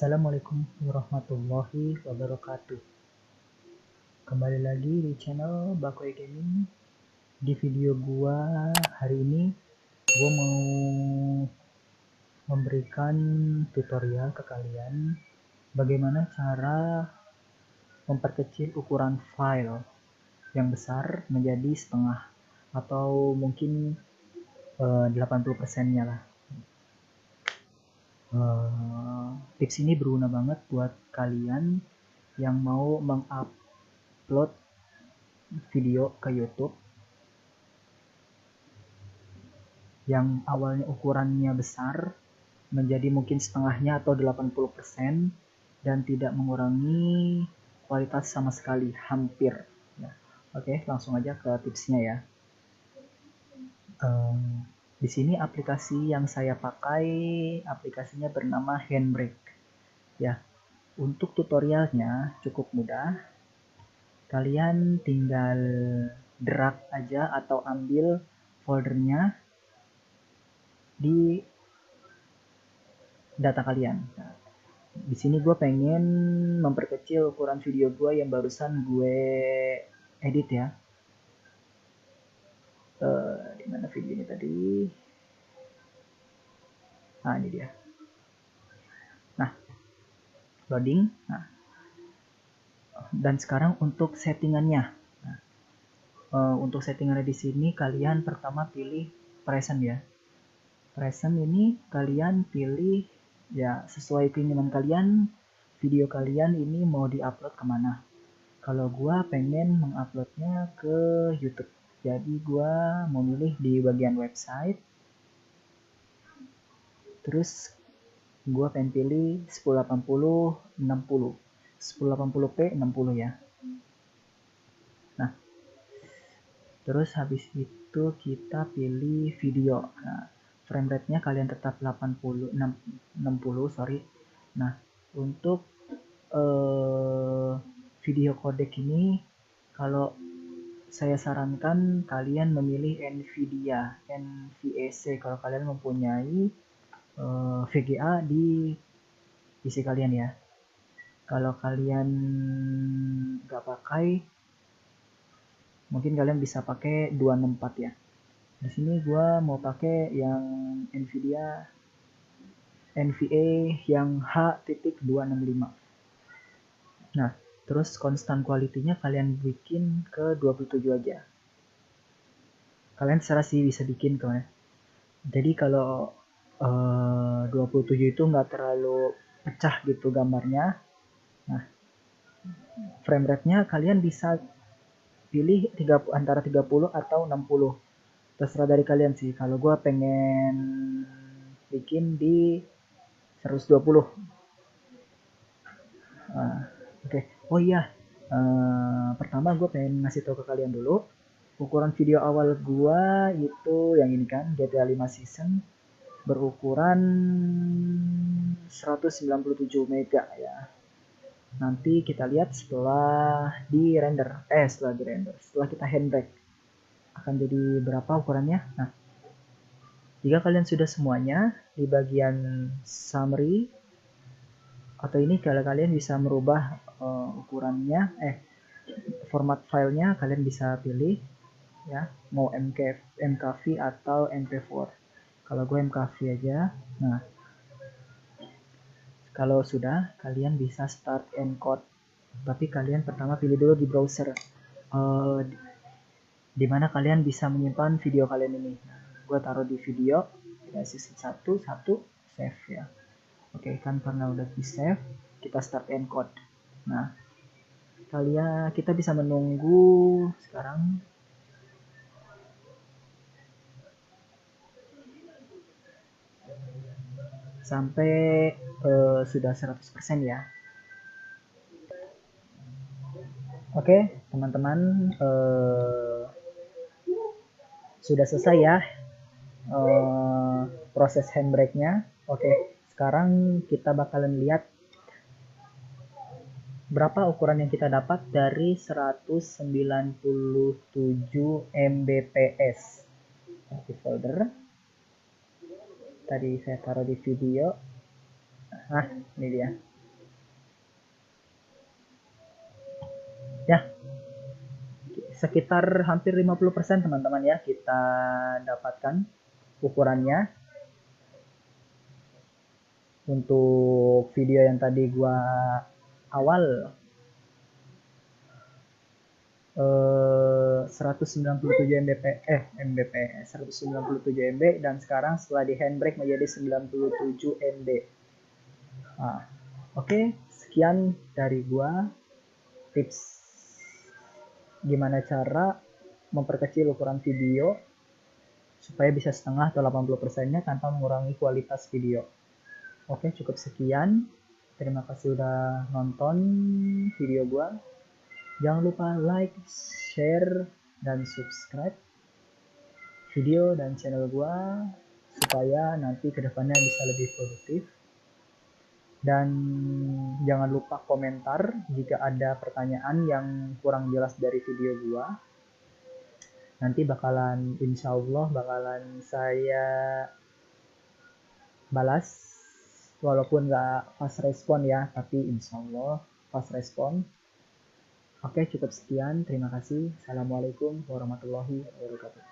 Assalamualaikum warahmatullahi wabarakatuh. Kembali lagi di channel Bakoy Gaming. Di video gua hari ini gua mau memberikan tutorial ke kalian bagaimana cara memperkecil ukuran file yang besar menjadi setengah atau mungkin 80%-nya lah. Tips ini berguna banget buat kalian yang mau mengupload video ke YouTube yang awalnya ukurannya besar menjadi mungkin setengahnya atau 80% dan tidak mengurangi kualitas sama sekali, hampir ya. Oke, langsung aja ke tipsnya ya. Di sini aplikasi yang saya pakai, aplikasinya bernama Handbrake ya. Untuk tutorialnya cukup mudah. Kalian tinggal drag aja atau ambil foldernya di data kalian. Nah, di sini gue pengen memperkecil ukuran video gue yang barusan gue edit ya. Di mana video ini tadi? Nah, ini dia. Nah, loading. Nah, dan sekarang untuk settingannya. Nah, untuk settingannya di sini kalian pertama pilih present ya. Present ini kalian pilih ya sesuai keinginan kalian, video kalian ini mau diupload kemana. Kalau gua pengen menguploadnya ke YouTube, jadi gua memilih di bagian website. Terus gua pengen pilih 1080 60 1080p 60 ya. Nah, terus habis itu kita pilih video. Nah, frame rate-nya kalian tetap 60 sorry. Nah, untuk video codec ini kalau saya sarankan kalian memilih NVIDIA NVEC kalau kalian mempunyai VGA di PC kalian ya. Kalau kalian nggak pakai, mungkin kalian bisa pakai 264 ya. Di sini gua mau pakai yang NVIDIA NVA yang H.265. Nah, terus constant quality-nya kalian bikin ke 27 aja. Kalian secara sih bisa bikin kalian. Jadi kalau 27 itu nggak terlalu pecah gitu gambarnya. Nah, frame rate-nya kalian bisa pilih antara 30 atau 60. Terserah dari kalian sih. Kalau gue pengen bikin di 120. Oke. Oh iya, pertama gue pengen ngasih tahu ke kalian dulu. Ukuran video awal gue itu yang ini kan, GTA 5 Season berukuran 197 mega ya. Nanti kita lihat setelah di render, setelah kita handbrake akan jadi berapa ukurannya. Nah, jika kalian sudah semuanya di bagian summary atau ini kalau kalian bisa merubah ukurannya, format filenya kalian bisa pilih ya, mau MKV atau MP4. Kalau gue MKV aja. Nah, kalau sudah, kalian bisa start encode. Tapi kalian pertama pilih dulu di browser di mana kalian bisa menyimpan video kalian ini. Nah, gue taruh di video season 1 save ya. Oke, kan karena udah di save, kita start encode. Nah, kita bisa menunggu sekarang sampai sudah 100% ya. Oke, teman-teman, sudah selesai ya proses handbrake-nya. Oke, sekarang kita bakalan lihat berapa ukuran yang kita dapat dari 197 Mbps. Di folder tadi saya taruh di video. Nah, ini dia. Ya, sekitar hampir 50% teman-teman ya kita dapatkan ukurannya. Untuk video yang tadi gua awal 197 Mbps 197 MB dan sekarang setelah di handbrake menjadi 97 MB. Nah, oke, sekian dari gua tips gimana cara memperkecil ukuran video supaya bisa setengah atau 80%-nya tanpa mengurangi kualitas video. Oke, cukup sekian. Terima kasih udah nonton video gua. Jangan lupa like, share, dan subscribe video dan channel gua supaya nanti kedepannya bisa lebih produktif. Dan jangan lupa komentar jika ada pertanyaan yang kurang jelas dari video gua. Nanti insya Allah bakalan saya balas, walaupun nggak fast respon ya, tapi insya Allah fast respon. Oke, cukup sekian. Terima kasih. Assalamualaikum warahmatullahi wabarakatuh.